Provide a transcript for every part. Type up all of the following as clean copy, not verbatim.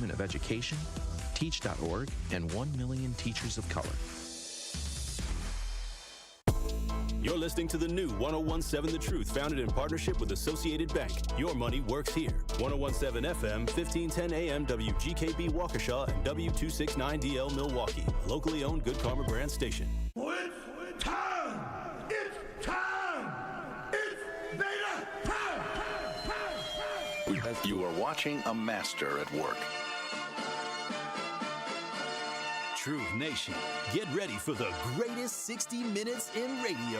Department of Education, Teach.org, and 1 million teachers of color. You're listening to the new 101.7 The Truth, founded in partnership with Associated Bank. Your money works here. 101.7 FM, 1510 AM, WGKB Waukesha, and W269DL Milwaukee. A locally owned Good Karma brand station. It's time! It's time! It's beta time! You are watching a master at work. Truth Nation, get ready for the greatest 60 minutes in radio,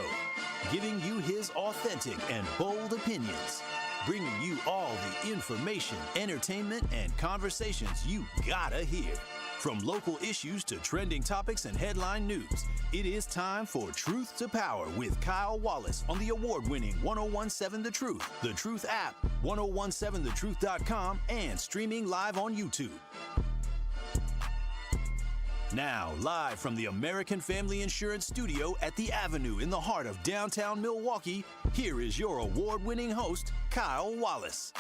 giving you his authentic and bold opinions, bringing you all the information, entertainment, and conversations you gotta hear. From local issues to trending topics and headline news, it is time for Truth to Power with Kyle Wallace on the award-winning 101.7 The Truth, The Truth app, 1017thetruth.com, and streaming live on YouTube. Now, live from the American Family Insurance Studio at the Avenue in the heart of downtown Milwaukee, here is your award-winning host, Kyle Wallace.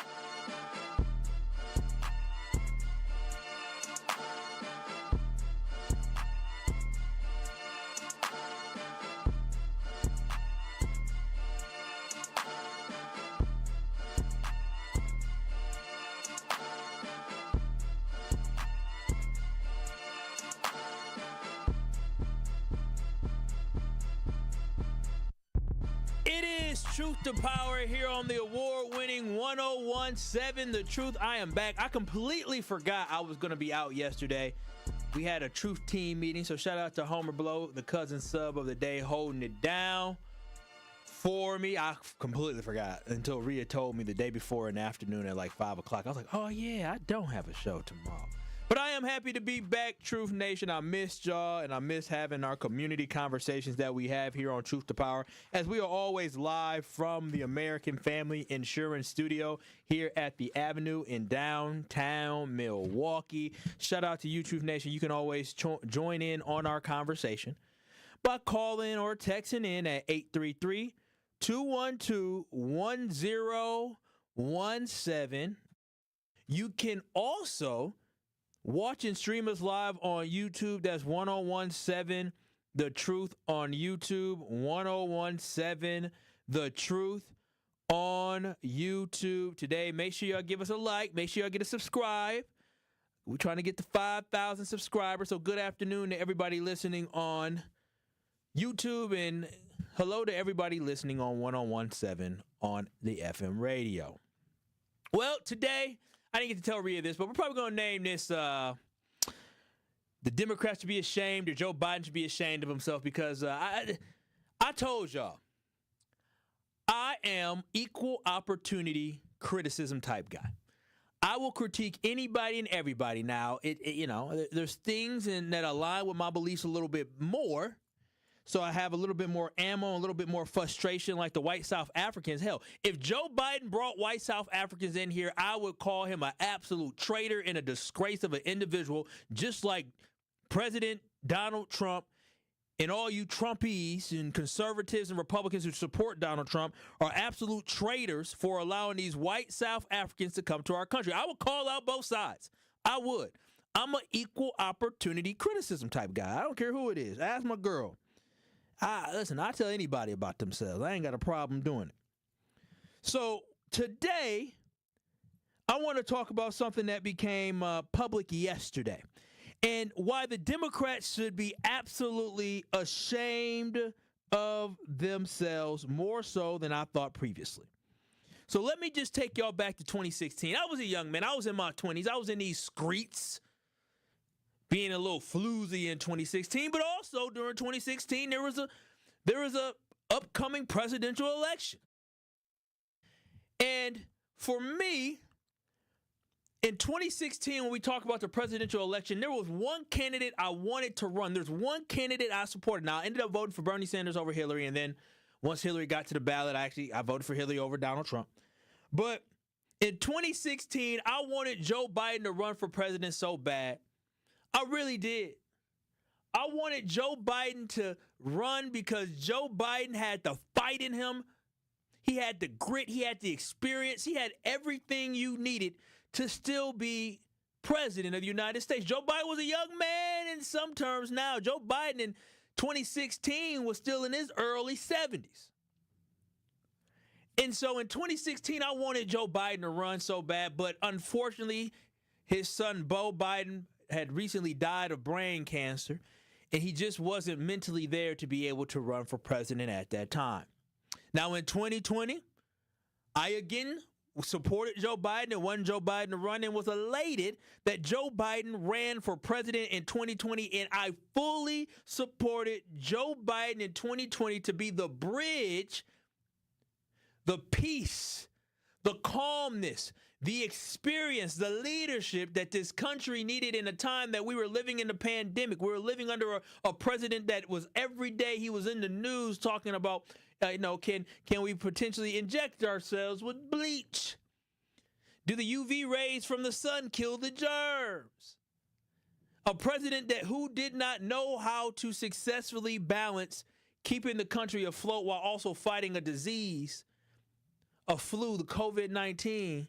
Truth to Power here on the award-winning 101.7 The Truth. I am back. I completely forgot I was going to be out yesterday. We had a Truth team meeting, so shout out to Homer Blow, the cousin sub of the day, holding it down for me. I completely forgot until Rhea told me the day before in the afternoon at like 5 o'clock. I was like, oh, yeah, I don't have a show tomorrow. But I am happy to be back, Truth Nation. I missed y'all, and I miss having our community conversations that we have here on Truth to Power, as we are always live from the American Family Insurance Studio here at the Avenue in downtown Milwaukee. Shout out to you, Truth Nation. You can always join in on our conversation by calling or texting in at 833-212-1017. You can also watch and stream us live on YouTube. That's 1017 The Truth on YouTube. 1017 The Truth on YouTube today. Make sure y'all give us a like. Make sure y'all get a subscribe. We're trying to get to 5,000 subscribers. So good afternoon to everybody listening on YouTube, and hello to everybody listening on 1017 on the FM radio. Well, today, I didn't get to tell Rhea this, but we're probably going to name this the Democrats should be ashamed, or Joe Biden should be ashamed of himself, because I told y'all, I am equal opportunity criticism type guy. I will critique anybody and everybody. Now, there's things that align with my beliefs a little bit more, so I have a little bit more ammo, a little bit more frustration, like the white South Africans. Hell, if Joe Biden brought white South Africans in here, I would call him an absolute traitor and a disgrace of an individual, just like President Donald Trump and all you Trumpies and conservatives and Republicans who support Donald Trump are absolute traitors for allowing these white South Africans to come to our country. I would call out both sides. I would. I'm an equal opportunity criticism type guy. I don't care who it is. Ask my girl. Listen, I tell anybody about themselves. I ain't got a problem doing it. So today, I want to talk about something that became public yesterday, and why the Democrats should be absolutely ashamed of themselves, more so than I thought previously. So let me just take y'all back to 2016. I was a young man. I was in my 20s. I was in these streets, being a little floozy in 2016, but also during 2016 there was a upcoming presidential election. And for me, in 2016, when we talk about the presidential election, there was one candidate I wanted to run. There's one candidate I supported. Now, I ended up voting for Bernie Sanders over Hillary, and then once Hillary got to the ballot, I voted for Hillary over Donald Trump. But in 2016, I wanted Joe Biden to run for president so bad. I really did. I wanted Joe Biden to run because Joe Biden had the fight in him. He had the grit. He had the experience. He had everything you needed to still be president of the United States. Joe Biden was a young man in some terms now. Joe Biden in 2016 was still in his early 70s. And so in 2016, I wanted Joe Biden to run so bad, but unfortunately, his son, Beau Biden, had recently died of brain cancer, and he just wasn't mentally there to be able to run for president at that time. Now, in 2020, I again supported Joe Biden and wanted Joe Biden to run and was elated that Joe Biden ran for president in 2020, and I fully supported Joe Biden in 2020 to be the bridge, the peace, the calmness, the experience, the leadership that this country needed in a time that we were living in the pandemic. We were living under a president that was every day he was in the news talking about, can we potentially inject ourselves with bleach? Do the UV rays from the sun kill the germs? A president who did not know how to successfully balance keeping the country afloat while also fighting a disease, a flu, the COVID-19,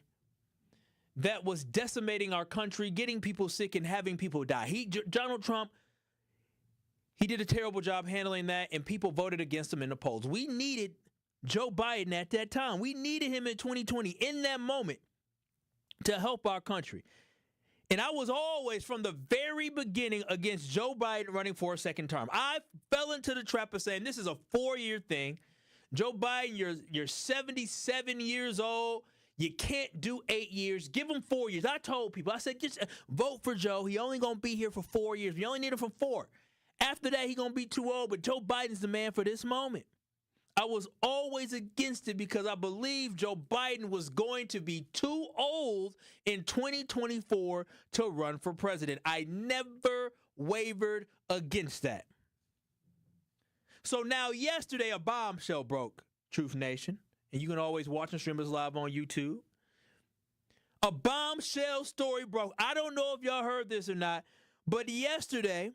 that was decimating our country, getting people sick and having people die. Donald Trump, he did a terrible job handling that, and people voted against him in the polls. We needed Joe Biden at that time. We needed him in 2020 in that moment to help our country. And I was always, from the very beginning, against Joe Biden running for a second term. I fell into the trap of saying this is a 4-year thing. Joe Biden, you're 77 years old. You can't do 8 years. Give him 4 years. I told people, I said, just vote for Joe. He only going to be here for 4 years. We only need him for 4. After that, he's going to be too old. But Joe Biden's the man for this moment. I was always against it because I believed Joe Biden was going to be too old in 2024 to run for president. I never wavered against that. So now yesterday, a bombshell broke, Truth Nation. And you can always watch and stream us live on YouTube. A bombshell story broke. I don't know if y'all heard this or not, but yesterday,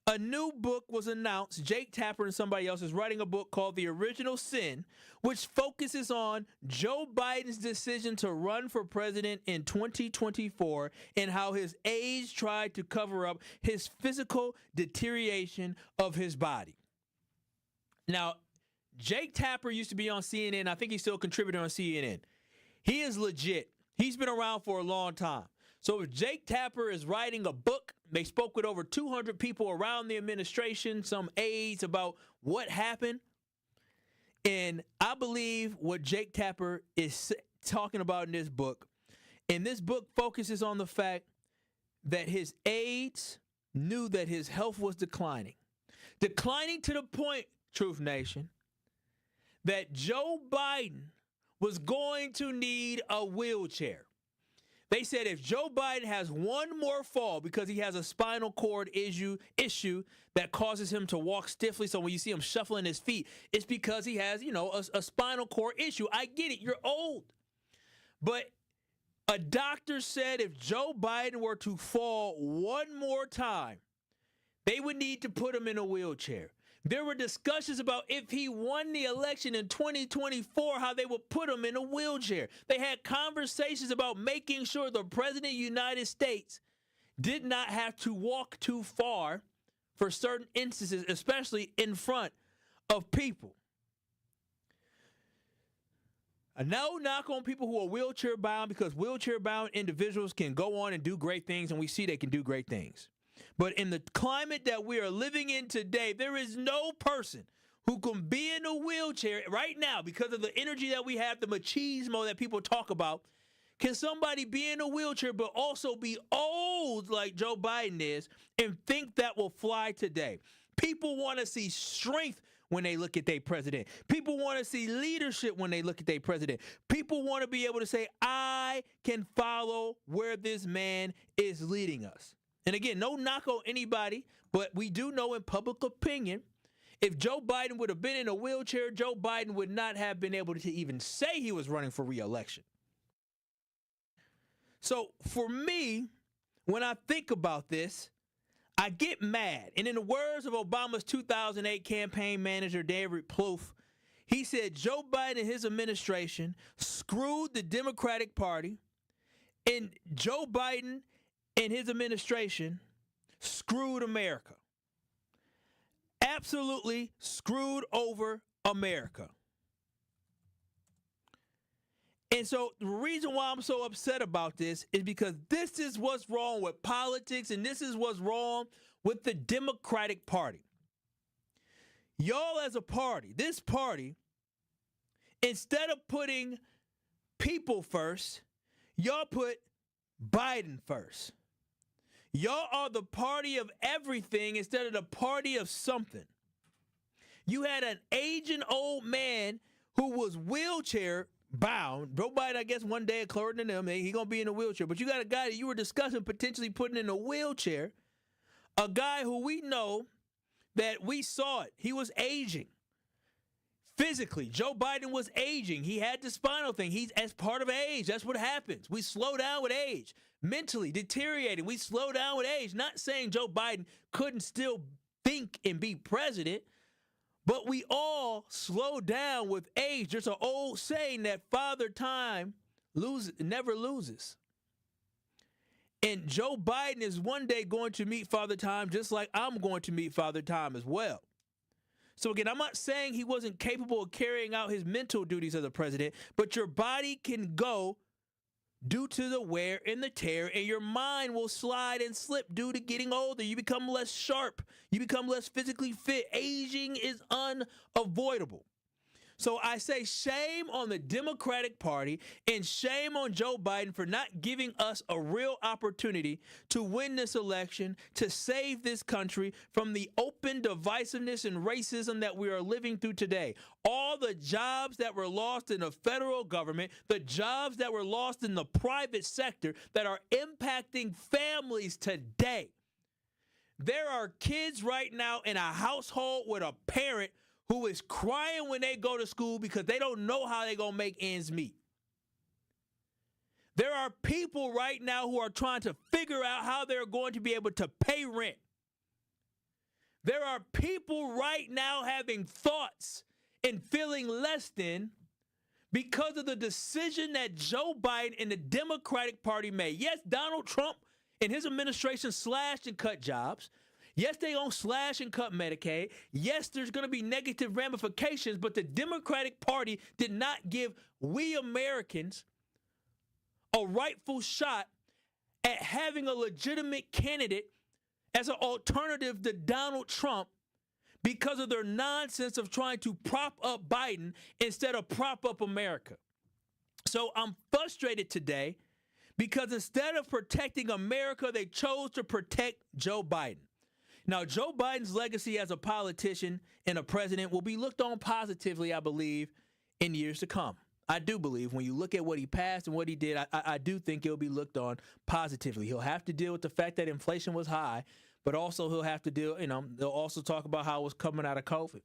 a new book was announced. Jake Tapper and somebody else is writing a book called The Original Sin, which focuses on Joe Biden's decision to run for president in 2024 and how his aides tried to cover up his physical deterioration of his body. Now, Jake Tapper used to be on CNN. I think he's still a contributor on CNN. He is legit. He's been around for a long time. So if Jake Tapper is writing a book, they spoke with over 200 people around the administration, some aides, about what happened. And I believe what Jake Tapper is talking about in this book. And this book focuses on the fact that his aides knew that his health was declining. Declining to the point, Truth Nation, that Joe Biden was going to need a wheelchair. They said if Joe Biden has one more fall because he has a spinal cord issue that causes him to walk stiffly, so when you see him shuffling his feet, it's because he has, a spinal cord issue. I get it. You're old. But a doctor said if Joe Biden were to fall one more time, they would need to put him in a wheelchair. There were discussions about if he won the election in 2024, how they would put him in a wheelchair. They had conversations about making sure the president of the United States did not have to walk too far for certain instances, especially in front of people. No knock on people who are wheelchair bound, because wheelchair bound individuals can go on and do great things, and we see they can do great things. But in the climate that we are living in today, there is no person who can be in a wheelchair right now because of the energy that we have, the machismo that people talk about. Can somebody be in a wheelchair but also be old like Joe Biden is and think that will fly today? People want to see strength when they look at their president. People want to see leadership when they look at their president. People want to be able to say, I can follow where this man is leading us. And again, no knock on anybody, but we do know in public opinion, if Joe Biden would have been in a wheelchair, Joe Biden would not have been able to even say he was running for re-election. So for me, when I think about this, I get mad. And in the words of Obama's 2008 campaign manager, David Plouffe, he said Joe Biden and his administration screwed the Democratic Party, and Joe Biden and his administration screwed America. Absolutely screwed over America. And so the reason why I'm so upset about this is because this is what's wrong with politics, and this is what's wrong with the Democratic Party. Y'all as a party, this party, instead of putting people first, y'all put Biden first. Y'all are the party of everything instead of the party of something. You had an aging old man who was wheelchair bound. Joe Biden, I guess one day according to them, he gonna be in a wheelchair. But you got a guy that you were discussing potentially putting in a wheelchair, a guy who we know that we saw it. He was aging. Physically, Joe Biden was aging. He had the spinal thing. He's as part of age. That's what happens. We slow down with age. Mentally deteriorating. We slow down with age. Not saying Joe Biden couldn't still think and be president, but we all slow down with age. There's an old saying that Father Time never loses. And Joe Biden is one day going to meet Father Time just like I'm going to meet Father Time as well. So again, I'm not saying he wasn't capable of carrying out his mental duties as a president, but your body can go due to the wear and the tear, and your mind will slide and slip due to getting older. You become less sharp. You become less physically fit. Aging is unavoidable. So I say shame on the Democratic Party and shame on Joe Biden for not giving us a real opportunity to win this election, to save this country from the open divisiveness and racism that we are living through today. All the jobs that were lost in the federal government, the jobs that were lost in the private sector that are impacting families today. There are kids right now in a household with a parent who is crying when they go to school because they don't know how they're going to make ends meet. There are people right now who are trying to figure out how they're going to be able to pay rent. There are people right now having thoughts and feeling less than because of the decision that Joe Biden and the Democratic Party made. Yes, Donald Trump and his administration slashed and cut jobs. Yes, they gonna slash and cut Medicaid. Yes, there's gonna be negative ramifications, but the Democratic Party did not give we Americans a rightful shot at having a legitimate candidate as an alternative to Donald Trump because of their nonsense of trying to prop up Biden instead of prop up America. So I'm frustrated today because instead of protecting America, they chose to protect Joe Biden. Now, Joe Biden's legacy as a politician and a president will be looked on positively, I believe, in years to come. I do believe when you look at what he passed and what he did, I do think it'll be looked on positively. He'll have to deal with the fact that inflation was high, but also he'll have to deal, they'll also talk about how it was coming out of COVID.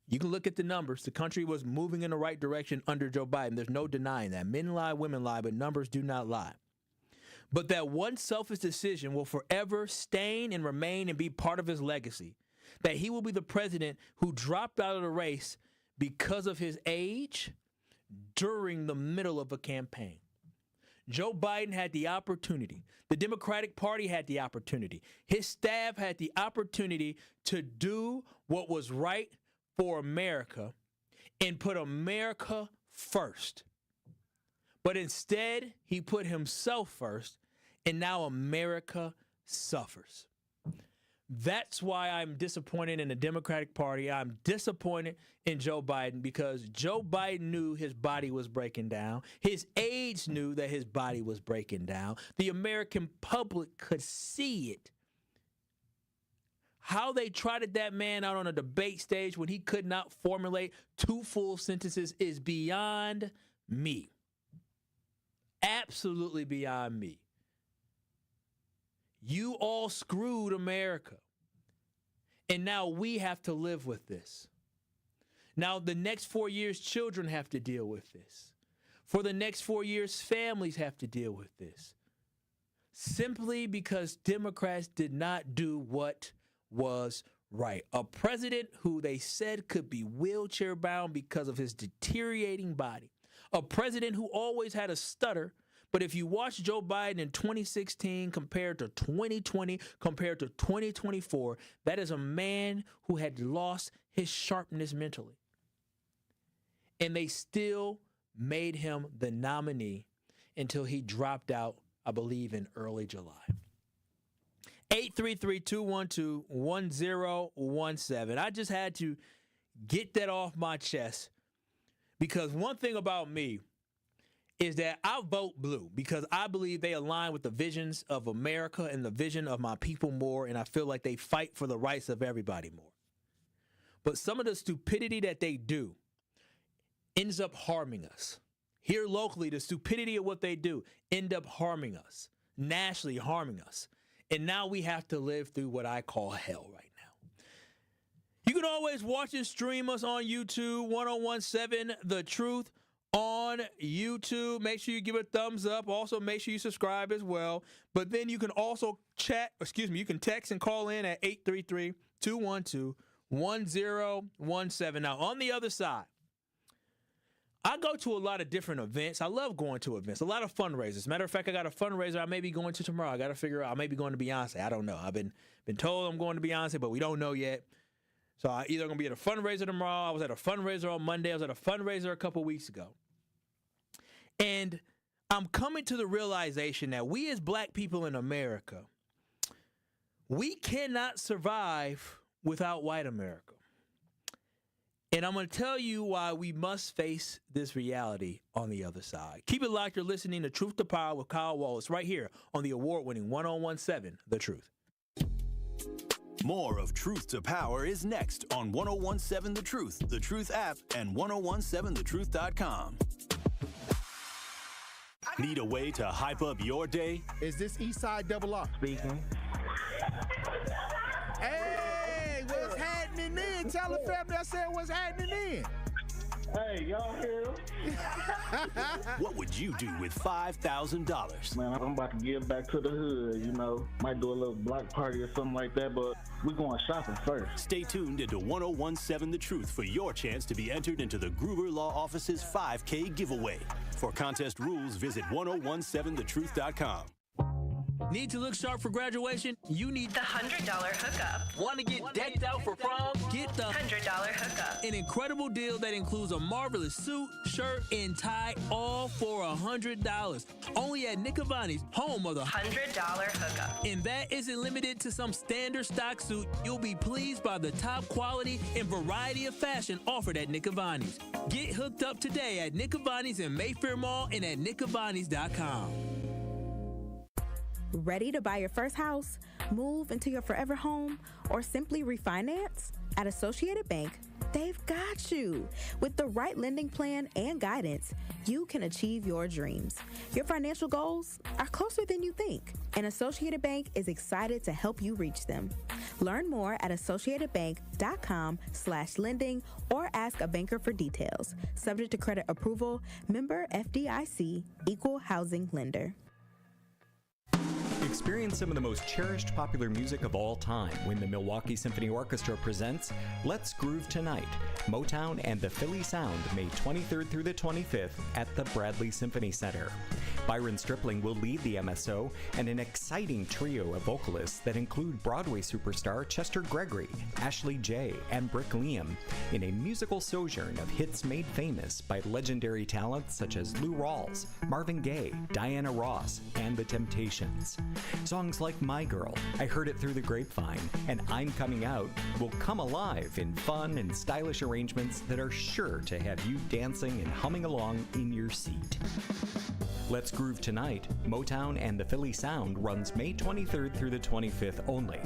You can look at the numbers. The country was moving in the right direction under Joe Biden. There's no denying that. Men lie, women lie, but numbers do not lie. But that one selfish decision will forever stain and remain and be part of his legacy. That he will be the president who dropped out of the race because of his age during the middle of a campaign. Joe Biden had the opportunity. The Democratic Party had the opportunity. His staff had the opportunity to do what was right for America and put America first. But instead, he put himself first, and now America suffers. That's why I'm disappointed in the Democratic Party. I'm disappointed in Joe Biden because Joe Biden knew his body was breaking down. His aides knew that his body was breaking down. The American public could see it. How they trotted that man out on a debate stage when he could not formulate 2 full sentences is beyond me. Absolutely beyond me. You all screwed America. And now we have to live with this. Now the next 4 years, children have to deal with this. For the next 4 years, families have to deal with this. Simply because Democrats did not do what was right. A president who they said could be wheelchair bound because of his deteriorating body. A president who always had a stutter But if you watch Joe Biden in 2016 compared to 2020, compared to 2024, that is a man who had lost his sharpness mentally. And they still made him the nominee until he dropped out, I believe, in early July. 833-212-1017. I just had to get that off my chest because one thing about me is that I vote blue because I believe they align with the visions of America and the vision of my people more, and I feel like they fight for the rights of everybody more. But some of the stupidity that they do ends up harming us. Here locally, the stupidity of what they do end up harming us, nationally harming us. And now we have to live through what I call hell right now. You can always watch and stream us on YouTube, 1017 The Truth on YouTube. Make sure you give a thumbs up. Also, make sure you subscribe as well. But then you can also you can text and call in at 833-212-1017. Now, on the other side, I go to a lot of different events. I love going to events, a lot of fundraisers. Matter of fact, I got a fundraiser I may be going to tomorrow. I got to figure out, I may be going to Beyonce. I don't know. I've been told I'm going to Beyonce, but we don't know yet. So I either going to be at a fundraiser tomorrow. I was at a fundraiser on Monday. I was at a fundraiser a couple weeks ago. And I'm coming to the realization that we as black people in America, we cannot survive without white America. And I'm going to tell you why we must face this reality on the other side. Keep it locked. You're listening to Truth to Power with Kyle Wallace right here on the award-winning 1017 The Truth. More of Truth to Power is next on 1017 The Truth app, and 1017thetruth.com. Need a way to hype up your day? Is this Eastside Double R? Speaking. Hey, what's happening then? Tell the family I said what's happening then. Hey, y'all hear him? What would you do with $5,000? Man, I'm about to give back to the hood, you know. Might do a little block party or something like that, but we're going shopping first. Stay tuned into 1017 The Truth for your chance to be entered into the Gruber Law Office's 5K giveaway. For contest rules, visit 1017thetruth.com. Need to look sharp for graduation? You need The $100 hookup. Want to get decked out for prom? Get the $100 hookup. an incredible deal that includes a marvelous suit, shirt, and tie, all for $100. Only at Nick Cavani's, home of the $100 hookup. And that isn't limited to some standard stock suit. You'll be pleased by the top quality and variety of fashion offered at Nick Cavani's. Get hooked up today at Nick Cavani's in Mayfair Mall and at nickcavani's.com. Ready to buy your first house, move into your forever home, or simply refinance? At Associated Bank, they've got you. With the right lending plan and guidance, you can achieve your dreams. Your financial goals are closer than you think, and Associated Bank is excited to help you reach them. Learn more at associatedbank.com/lending or ask a banker for details. Subject to credit approval, member FDIC, equal housing lender. Experience some of the most cherished popular music of all time when the Milwaukee Symphony Orchestra presents Let's Groove Tonight, Motown and the Philly Sound, May 23rd through the 25th at the Bradley Symphony Center. Byron Stripling will lead the MSO and an exciting trio of vocalists that include Broadway superstar Chester Gregory, Ashley J., and Brick Liam in a musical sojourn of hits made famous by legendary talents such as Lou Rawls, Marvin Gaye, Diana Ross, and The Temptations. Songs like My Girl, I Heard It Through the Grapevine, and I'm Coming Out will come alive in fun and stylish arrangements that are sure to have you dancing and humming along in your seat. Let's Groove Tonight, Motown and the Philly Sound runs May 23rd through the 25th only.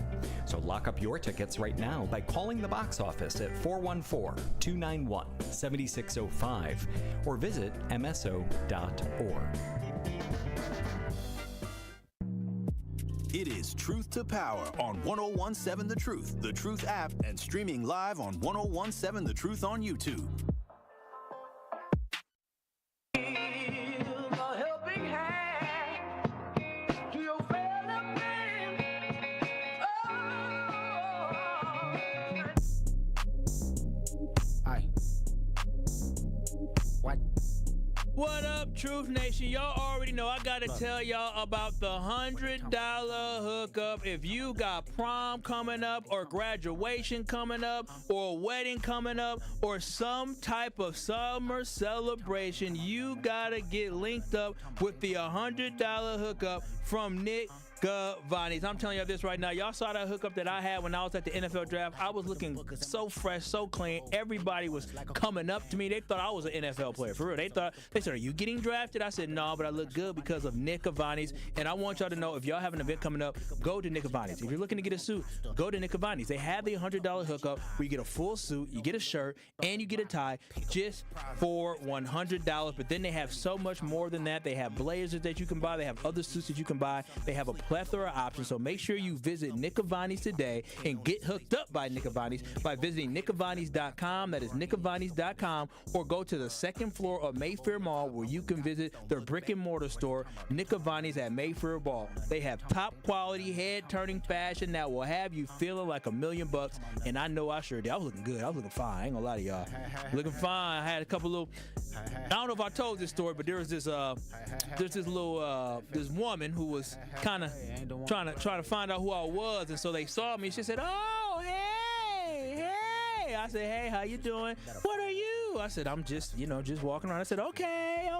So lock up your tickets right now by calling the box office at 414-291-7605 or visit mso.org. It is Truth to Power on 1017 The Truth app, and streaming live on 1017 The Truth on YouTube. What up, Truth Nation? Y'all already know I gotta tell y'all about the $100 hookup. If you got prom coming up, or graduation coming up, or a wedding coming up, or some type of summer celebration, you gotta get linked up with the $100 hookup from Nick Gavani's. I'm telling you this right now. Y'all saw that hookup that I had when I was at the NFL draft. I was looking so fresh, so clean. Everybody was coming up to me. They thought I was an NFL player. For real. They said, are you getting drafted? I said, no, but I look good because of Nick Gavani's. And I want y'all to know, if y'all have an event coming up, go to Nick Gavani's. If you're looking to get a suit, go to Nick Gavani's. They have the $100 hookup where you get a full suit, you get a shirt, and you get a tie just for $100. But then they have so much more than that. They have blazers that you can buy. They have other suits that you can buy. They have a plethora of options. So make sure you visit Nick Gavani's today and get hooked up by Nick Gavani's by visiting nickgavani's.com. That is nickgavani's.com, or go to the second floor of Mayfair Mall where you can visit their brick and mortar store, Nick Gavani's at Mayfair Mall. They have top quality, head turning fashion that will have you feeling like $1,000,000. And I know I sure did. I was looking good. I was looking fine. I ain't gonna lie to y'all. Looking fine. I had a couple little, I don't know if I told this story, but there was this this woman who was kind of trying to find out who I was, and so they saw me. She said, "Oh, hey." I said, "Hey, how you doing? What are you?" I said, "I'm just walking around." I said, "Okay."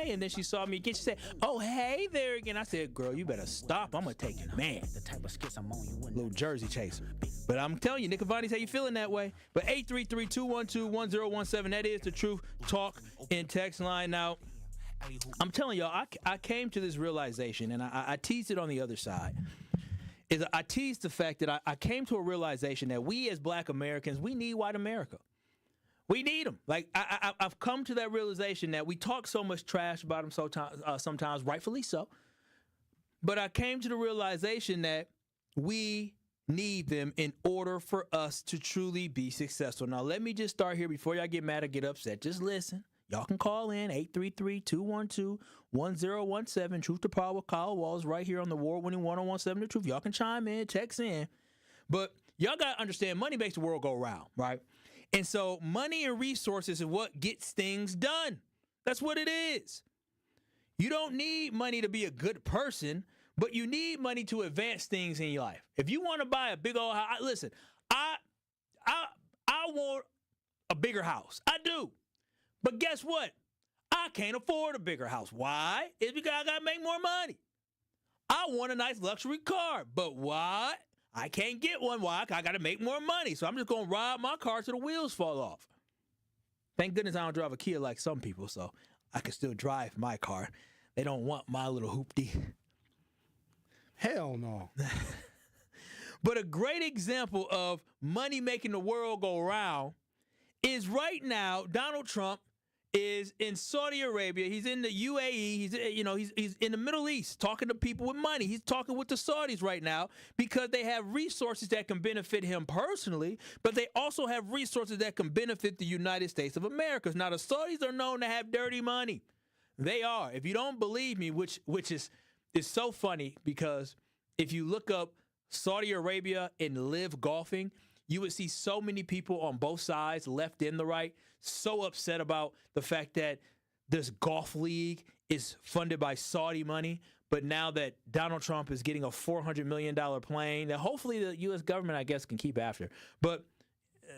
And then she saw me again. She said, "Oh, hey there again." I said, "Girl, you better stop. I'm gonna take your man." Little Jersey chaser. But I'm telling you, Nick Gavani's, how you feeling that way? But 833-212-1017. That is the Truth Talk in text line. Now, I'm telling y'all, I came to this realization, and I teased it on the other side. I teased the fact that I came to a realization that we as Black Americans, we need white America. We need them. Like, I've come to that realization that we talk so much trash about them sometimes, rightfully so. But I came to the realization that we need them in order for us to truly be successful. Now, let me just start here before y'all get mad or get upset. Just listen. Y'all can call in 833-212-1017. Truth to Power with Kyle Walls right here on the award-winning 1017 The Truth. Y'all can chime in, text in. But y'all got to understand, money makes the world go round, right? And so money and resources is what gets things done. That's what it is. You don't need money to be a good person, but you need money to advance things in your life. If you want to buy a big old house, listen, I want a bigger house. I do. But guess what? I can't afford a bigger house. Why? It's because I got to make more money. I want a nice luxury car. But why? I can't get one. Why? I got to make more money. So I'm just going to ride my car till the wheels fall off. Thank goodness I don't drive a Kia like some people, so I can still drive my car. They don't want my little hoopty. Hell no. But a great example of money making the world go round is right now Donald Trump is in Saudi Arabia. He's in the UAE. He's in the Middle East talking to people with money. He's talking with the Saudis right now because they have resources that can benefit him personally, but they also have resources that can benefit the United States of America. Now, the Saudis are known to have dirty money. They are. If you don't believe me, which is so funny, because if you look up Saudi Arabia and live golfing, you would see so many people on both sides, left and the right, so upset about the fact that this golf league is funded by Saudi money. But now that Donald Trump is getting a $400 million plane that hopefully the U.S. government, I guess, can keep after. But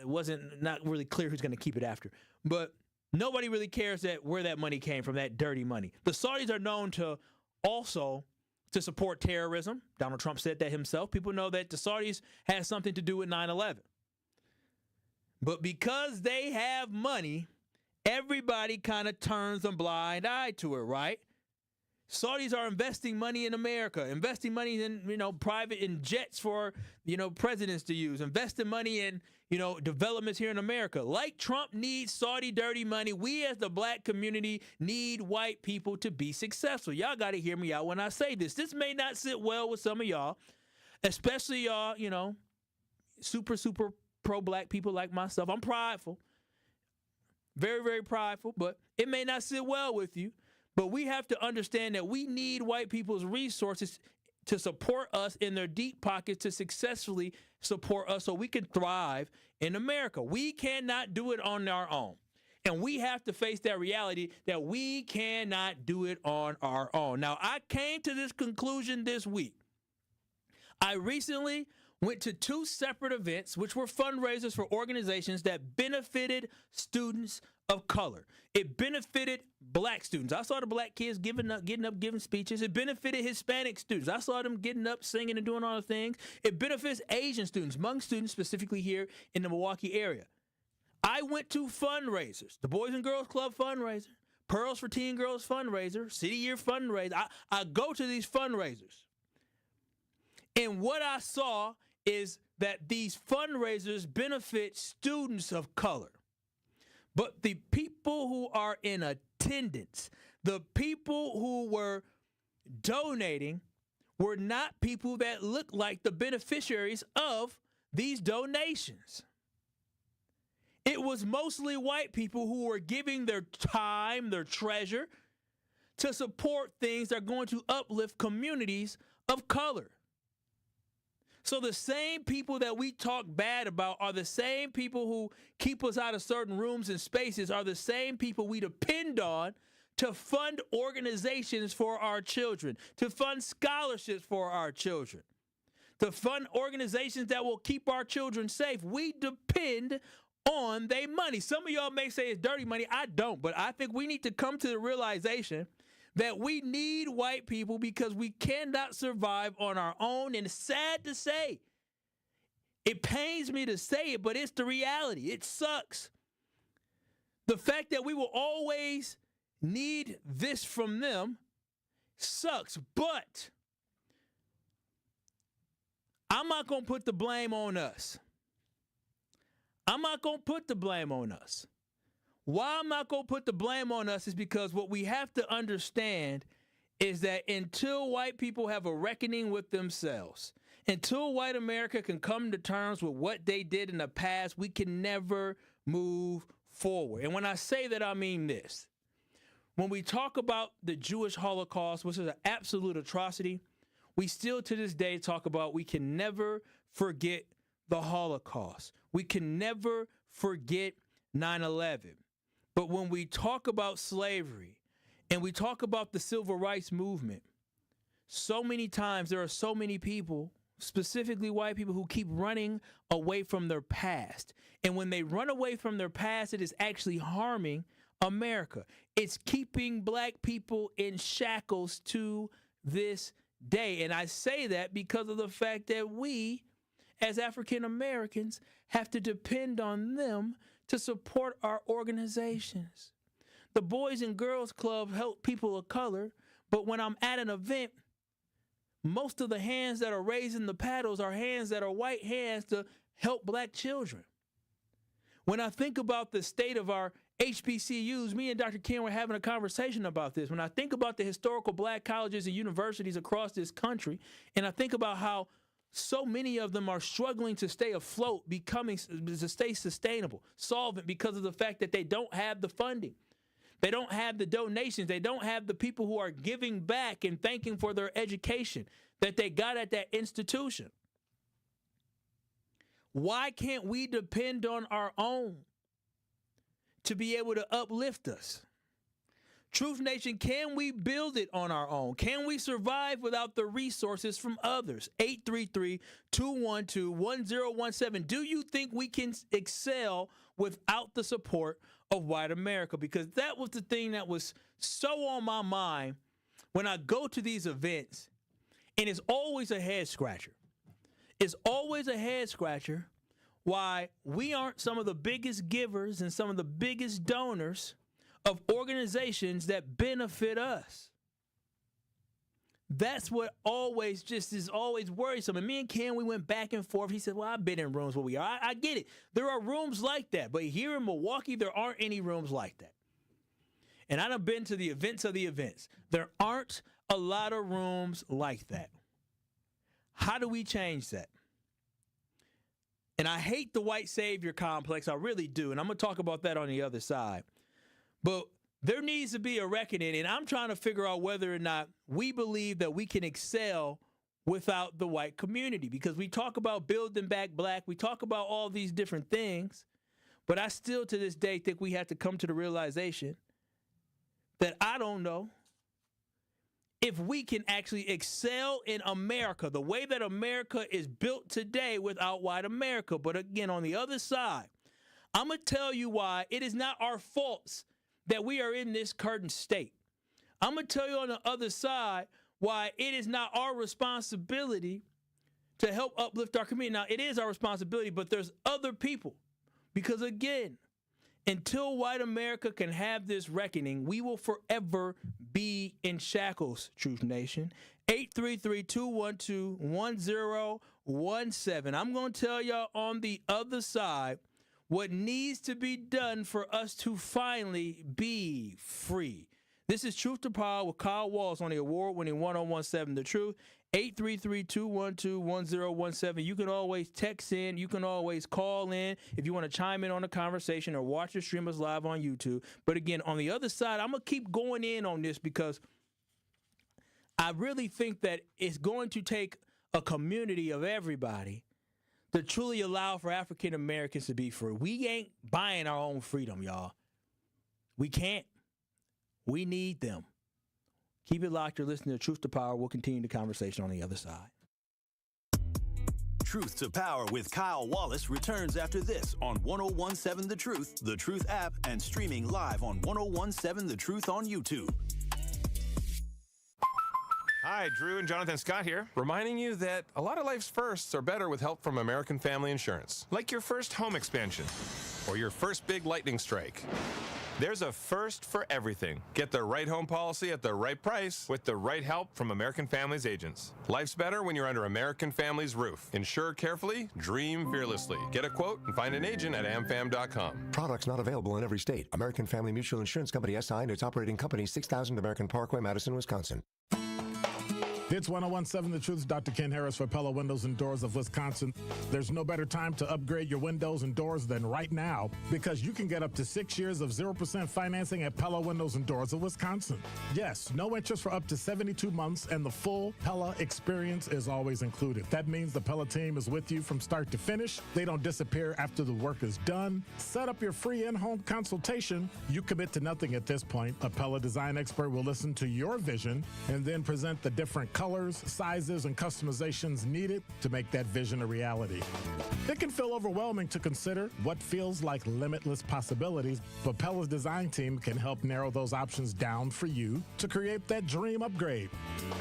it not really clear who's going to keep it after. But nobody really cares where that money came from, that dirty money. The Saudis are known to also to support terrorism. Donald Trump said that himself. People know that the Saudis had something to do with 9/11. But because they have money, everybody kind of turns a blind eye to it, right? Saudis are investing money in America, investing money in, private jets for, presidents to use, investing money in, developments here in America. Like Trump needs Saudi dirty money, we as the Black community need white people to be successful. Y'all got to hear me out when I say this. This may not sit well with some of y'all, especially y'all, super pro-Black people like myself. I'm prideful, very, very prideful, but it may not sit well with you. But we have to understand that we need white people's resources to support us in their deep pockets to successfully support us so we can thrive in America. We cannot do it on our own. And we have to face that reality that we cannot do it on our own. Now, I came to this conclusion this week. I recently went to 2 separate events, which were fundraisers for organizations that benefited students of color. It benefited black students. I saw the black kids getting up, giving speeches. It benefited Hispanic students. I saw them getting up, singing, and doing all the things. It benefits Asian students, Hmong students specifically here in the Milwaukee area. I went to fundraisers, the Boys and Girls Club fundraiser, Pearce for Teen Girls fundraiser, City Year fundraiser. I go to these fundraisers. And what I saw is that these fundraisers benefit students of color. But the people who are in attendance, the people who were donating, were not people that looked like the beneficiaries of these donations. It was mostly white people who were giving their time, their treasure, to support things that are going to uplift communities of color. So the same people that we talk bad about are the same people who keep us out of certain rooms and spaces, are the same people we depend on to fund organizations for our children, to fund scholarships for our children, to fund organizations that will keep our children safe. We depend on their money. Some of y'all may say it's dirty money. I don't, but I think we need to come to the realization that we need white people because we cannot survive on our own. And it's sad to say. It pains me to say it, but it's the reality. It sucks. The fact that we will always need this from them sucks, but I'm not going to put the blame on us. I'm not going to put the blame on us. Why I'm not going to put the blame on us is because what we have to understand is that until white people have a reckoning with themselves, until white America can come to terms with what they did in the past, we can never move forward. And when I say that, I mean this. When we talk about the Jewish Holocaust, which is an absolute atrocity, we still to this day talk about we can never forget the Holocaust. We can never forget 9/11. But when we talk about slavery and we talk about the civil rights movement, so many times there are so many people, specifically white people, who keep running away from their past. And when they run away from their past, it is actually harming America. It's keeping black people in shackles to this day. And I say that because of the fact that we, as African Americans, have to depend on them to support our organizations. The Boys and Girls Club help people of color, but when I'm at an event, most of the hands that are raising the paddles are hands that are white hands to help black children. When I think about the state of our HBCUs, me and Dr. Ken were having a conversation about this. When I think about the historical black colleges and universities across this country, and I think about how so many of them are struggling to stay afloat, to stay sustainable, solvent, because of the fact that they don't have the funding. They don't have the donations. They don't have the people who are giving back and thanking for their education that they got at that institution. Why can't we depend on our own to be able to uplift us? Truth Nation, can we build it on our own? Can we survive without the resources from others? 833-212-1017. Do you think we can excel without the support of white America? Because that was the thing that was so on my mind when I go to these events, and it's always a head scratcher. It's always a head scratcher why we aren't some of the biggest givers and some of the biggest donors of organizations that benefit us. That's what always is always worrisome. And me and Ken, we went back and forth. He said, well, I've been in rooms where we are. I get it. There are rooms like that. But here in Milwaukee, there aren't any rooms like that. And I done been to the events of the events. There aren't a lot of rooms like that. How do we change that? And I hate the white savior complex. I really do. And I'm going to talk about that on the other side. But there needs to be a reckoning, and I'm trying to figure out whether or not we believe that we can excel without the white community, because we talk about building back black, we talk about all these different things, But I still, to this day, think we have to come to the realization that I don't know if we can actually excel in America the way that America is built today without white America. But again, on the other side, I'm going to tell you why it is not our faults that we are in this current state. I'm going to tell you on the other side why it is not our responsibility to help uplift our community. Now, it is our responsibility, but there's other people. Because again, until white America can have this reckoning, we will forever be in shackles, Truth Nation. 833-212-1017. I'm going to tell y'all on the other side what needs to be done for us to finally be free. This is Truth to Power with Kyle Walsh on the award-winning 1017 The Truth. 833-212-1017. You can always text in. You can always call in if you want to chime in on the conversation or watch the streamers live on YouTube. But again, on the other side, I'm going to keep going in on this because I really think that it's going to take a community of everybody to truly allow for African Americans to be free. We ain't buying our own freedom, y'all. We can't. We need them. Keep it locked. You're listening to Truth to Power. We'll continue the conversation on the other side. Truth to Power with Kyle Wallace returns after this on 1017 The Truth app, and streaming live on 1017 The Truth on YouTube. Hi, Drew and Jonathan Scott here, reminding you that a lot of life's firsts are better with help from American Family Insurance, like your first home expansion or your first big lightning strike. There's a first for everything. Get the right home policy at the right price with the right help from American Family's agents. Life's better when you're under American Family's roof. Insure carefully, dream fearlessly. Get a quote and find an agent at amfam.com. Products not available in every state. American Family Mutual Insurance Company SI and its operating company, 6000 American Parkway, Madison, Wisconsin. It's 1017 The Truth. Dr. Ken Harris for Pella Windows and Doors of Wisconsin. There's no better time to upgrade your windows and doors than right now, because you can get up to 6 years of 0% financing at Pella Windows and Doors of Wisconsin. Yes, no interest for up to 72 months, and the full Pella experience is always included. That means the Pella team is with you from start to finish. They don't disappear after the work is done. Set up your free in-home consultation. You commit to nothing at this point. A Pella design expert will listen to your vision and then present the different colors, sizes, and customizations needed to make that vision a reality. It can feel overwhelming to consider what feels like limitless possibilities, but Pella's design team can help narrow those options down for you to create that dream upgrade.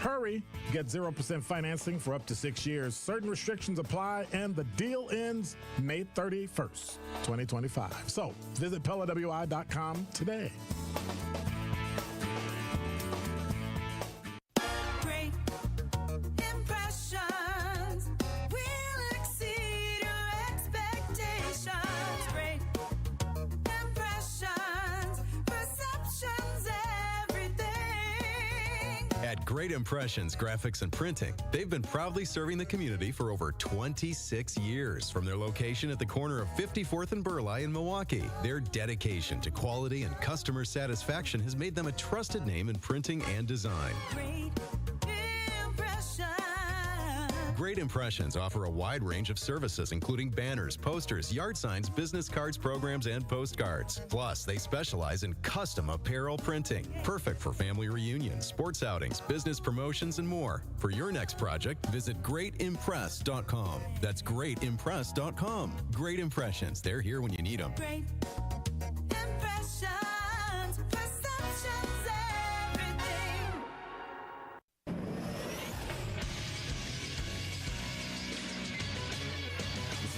Hurry! Get 0% financing for up to 6 years. Certain restrictions apply, and the deal ends May 31st, 2025. So visit PellaWI.com today. At Great Impressions Graphics and Printing, they've been proudly serving the community for over 26 years. From their location at the corner of 54th and Burleigh in Milwaukee, their dedication to quality and customer satisfaction has made them a trusted name in printing and design. Great Impressions offer a wide range of services, including banners, posters, yard signs, business cards, programs, and postcards. Plus, they specialize in custom apparel printing, perfect for family reunions, sports outings, business promotions, and more. For your next project, visit greatimpress.com. That's greatimpress.com. Great Impressions. They're here when you need them. Great Impressions, perceptions, everything.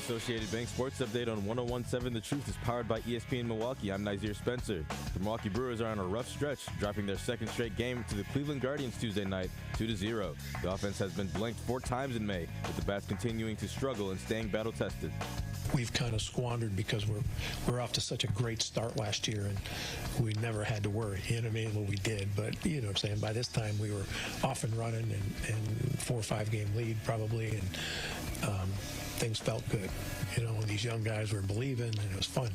Associated Bank Sports Update on 1017 The Truth is powered by ESPN Milwaukee. I'm Nazir Spencer. The Milwaukee Brewers are on a rough stretch, dropping their second straight game to the Cleveland Guardians Tuesday night, 2-0. The offense has been blanked 4 times in May, with the bats continuing to struggle and staying battle-tested. We've kind of squandered because we're off to such a great start last year, and we never had to worry. You know what I mean? Well, we did, but you know what I'm saying? By this time, we were off and running and 4 or 5 game lead probably, and things felt good. You know, these young guys were believing, and it was fun.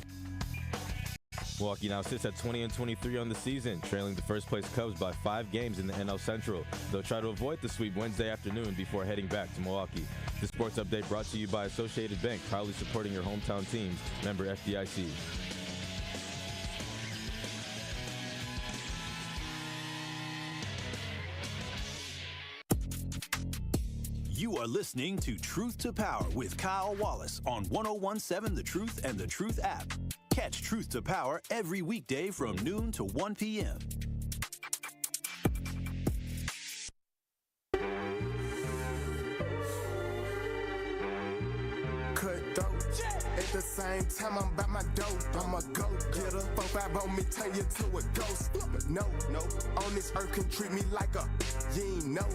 Milwaukee now sits at 20-23 on the season, trailing the first-place Cubs by 5 games in the NL Central. They'll try to avoid the sweep Wednesday afternoon before heading back to Milwaukee. The sports update brought to you by Associated Bank, proudly supporting your hometown teams. Member FDIC. You are listening to Truth to Power with Kyle Wallace on 1017 The Truth and The Truth app. Catch Truth to Power every weekday from noon to 1 p.m. Cut dope. At the same time, I'm about my dope. I'm a go-getter. 4-5 on me, turn you to a ghost. No, on this earth can treat me like a, you ain't know.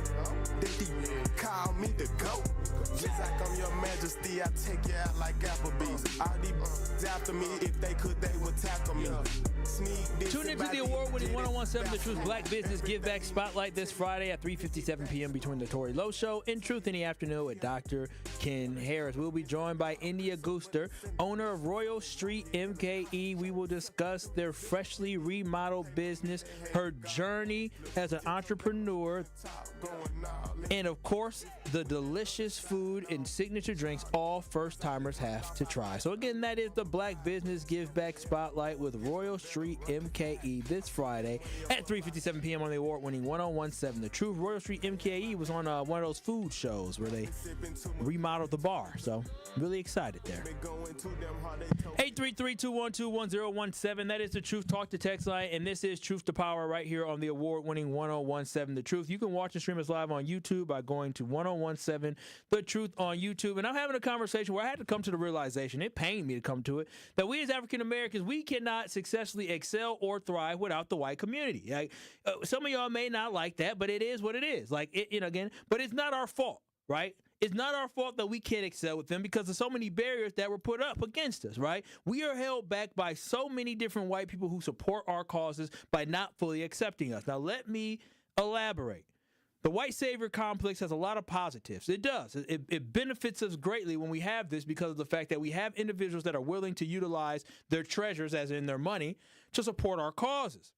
They call me the GOAT. Just like I'm your majesty, I take you out like Applebee's. All these after me, if they could, they would tackle me. Tune into the award-winning 1017 The Truth Black Business Give Back Spotlight this Friday at 3:57 p.m. between the Tory Lowe Show and Truth in the Afternoon with Dr. Ken Harris. We'll be joined by India Gooster, owner of Royal Street MKE. We will discuss their freshly remodeled business, her journey as an entrepreneur, and of course, the delicious food and signature drinks all first-timers have to try. So again, that is the Black Business Give Back Spotlight with Royal Street MKE this Friday at 3:57 p.m. on the award-winning 1017 The Truth. Royal Street MKE was on one of those food shows where they remodeled the bar, so really excited there. 833-212-1017. That is the Truth Talk to Text line, and this is Truth to Power right here on the award-winning 1017 The Truth. You can watch and stream us live on YouTube by going to 1017 The Truth on YouTube. And I'm having a conversation where I had to come to the realization, it pained me to come to it, that we as African Americans, we cannot successfully excel or thrive without the white community. Like, some of y'all may not like that, but it is what it is. Like, again, but it's not our fault, right? It's not our fault that we can't excel with them because of so many barriers that were put up against us, right? We are held back by so many different white people who support our causes by not fully accepting us. Now, let me elaborate. The white savior complex has a lot of positives. It does. It benefits us greatly when we have this because of the fact that we have individuals that are willing to utilize their treasures, as in their money, to support our causes.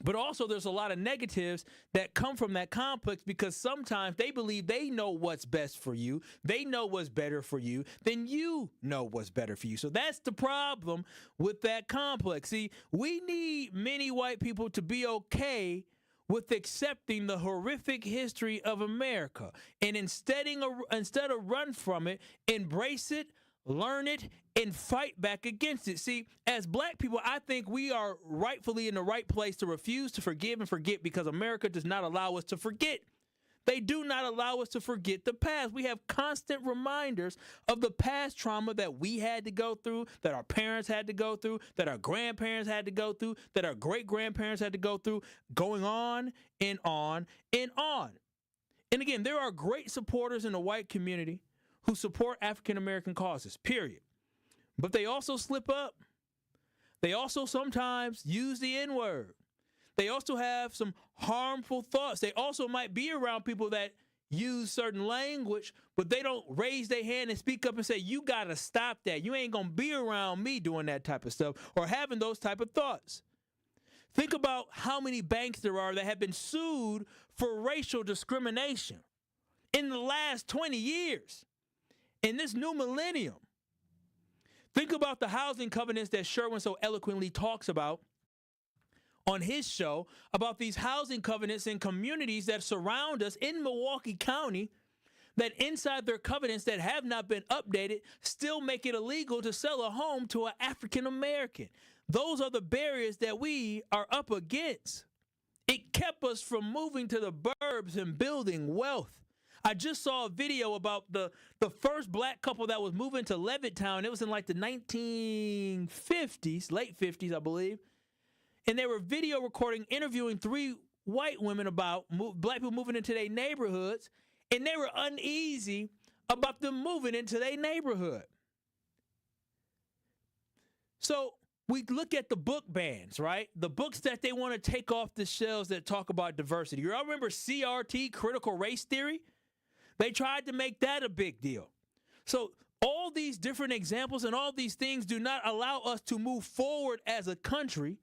But also there's a lot of negatives that come from that complex because sometimes they believe they know what's best for you. They know what's better for you than you know what's better for you. So that's the problem with that complex. See, we need many white people to be okay with accepting the horrific history of America. And instead of run from it, embrace it, learn it, and fight back against it. See, as black people, I think we are rightfully in the right place to refuse to forgive and forget because America does not allow us to forget. They do not allow us to forget the past. We have constant reminders of the past trauma that we had to go through, that our parents had to go through, that our grandparents had to go through, that our great-grandparents had to go through, going on and on and on. And again, there are great supporters in the white community who support African-American causes, period. But they also slip up. They also sometimes use the N-word. They also have some harmful thoughts. They also might be around people that use certain language, but they don't raise their hand and speak up and say, you got to stop that. You ain't going to be around me doing that type of stuff or having those type of thoughts. Think about how many banks there are that have been sued for racial discrimination in the last 20 years. In this new millennium, think about the housing covenants that Sherwin so eloquently talks about on his show, about these housing covenants in communities that surround us in Milwaukee County, that inside their covenants that have not been updated still make it illegal to sell a home to an African American. Those are the barriers that we are up against. It kept us from moving to the burbs and building wealth. I just saw a video about the first black couple that was moving to Levittown. It was in like the 1950s, late 50s, I believe. And they were video recording, interviewing 3 white women about black people moving into their neighborhoods. And they were uneasy about them moving into their neighborhood. So we look at the book bans, right? The books that they want to take off the shelves that talk about diversity. You all remember CRT, critical race theory? They tried to make that a big deal. So All these different examples and all these things do not allow us to move forward as a country,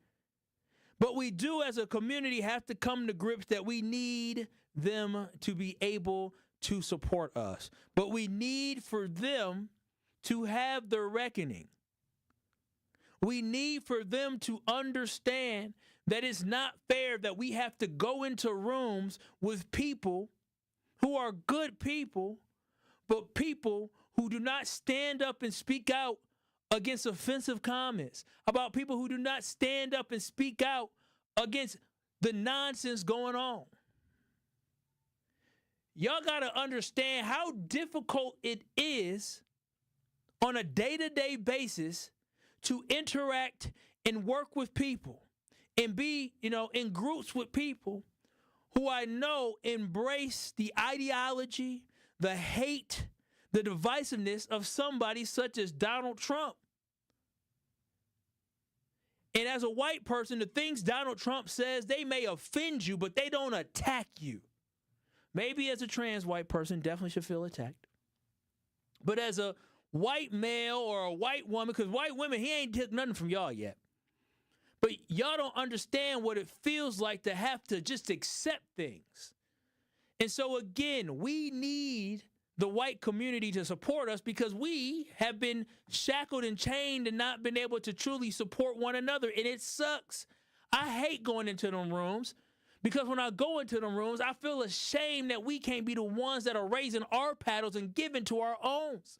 but we do as a community have to come to grips that we need them to be able to support us. But we need for them to have their reckoning. We need for them to understand that it's not fair that we have to go into rooms with people who are good people, but people who do not stand up and speak out against offensive comments, about people who do not stand up and speak out against the nonsense going on. Y'all got to understand how difficult it is on a day-to-day basis to interact and work with people and be, in groups with people who I know embrace the ideology, the hate, the divisiveness of somebody such as Donald Trump. And as a white person, the things Donald Trump says, they may offend you, but they don't attack you. Maybe as a trans white person, definitely should feel attacked. But as a white male or a white woman, because white women, he ain't took nothing from y'all yet. But y'all don't understand what it feels like to have to just accept things. And so again, we need the white community to support us because we have been shackled and chained and not been able to truly support one another. And it sucks. I hate going into them rooms because when I go into them rooms, I feel ashamed that we can't be the ones that are raising our paddles and giving to our owns.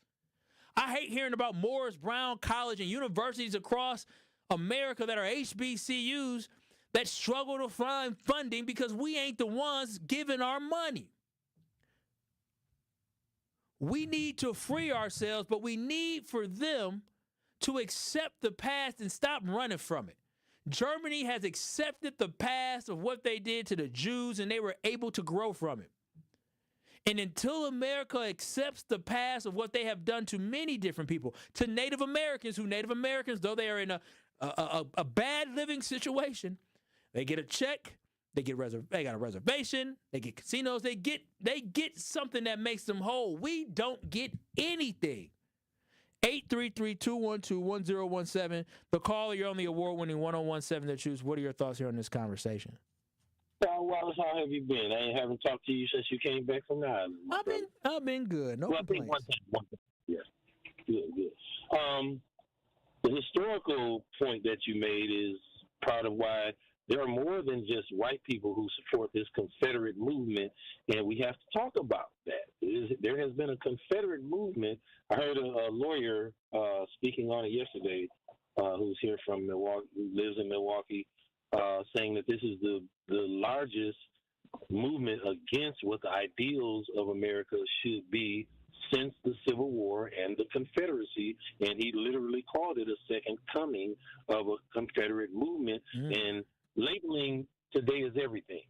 I hate hearing about Morris Brown College and universities across America that are HBCUs that struggle to find funding because we ain't the ones giving our money. We need to free ourselves, but we need for them to accept the past and stop running from it. Germany has accepted the past of what they did to the Jews, and they were able to grow from it. And until America accepts the past of what they have done to many different people, to Native Americans, though they are in a bad living situation, they get a check, they got a reservation, they get casinos, they get something that makes them whole. We don't get anything. 833-212-1017. The caller, you're on the award-winning 1017 The Truth. What are your thoughts here on this conversation? Wallace, how have you been? I haven't talked to you since you came back from the island. I've been good. No complaints. One thing. Yeah. Good. The historical point that you made is part of why there are more than just white people who support this Confederate movement, and we have to talk about that. There has been a Confederate movement. I heard a lawyer speaking on it yesterday who's here from Milwaukee, who lives in Milwaukee, saying that this is the largest movement against what the ideals of America should be since the Civil War and the Confederacy, and he literally called it a second coming of a Confederate movement, and labeling today is everything.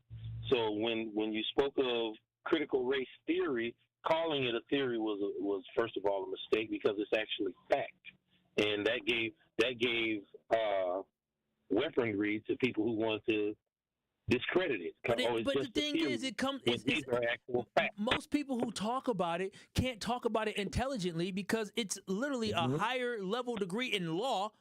So when you spoke of critical race theory, calling it a theory was first of all a mistake because it's actually fact, and that gave weaponry to people who want to discredit it. But the thing is, these are actual facts. Most people who talk about it can't talk about it intelligently because it's literally a higher level degree in law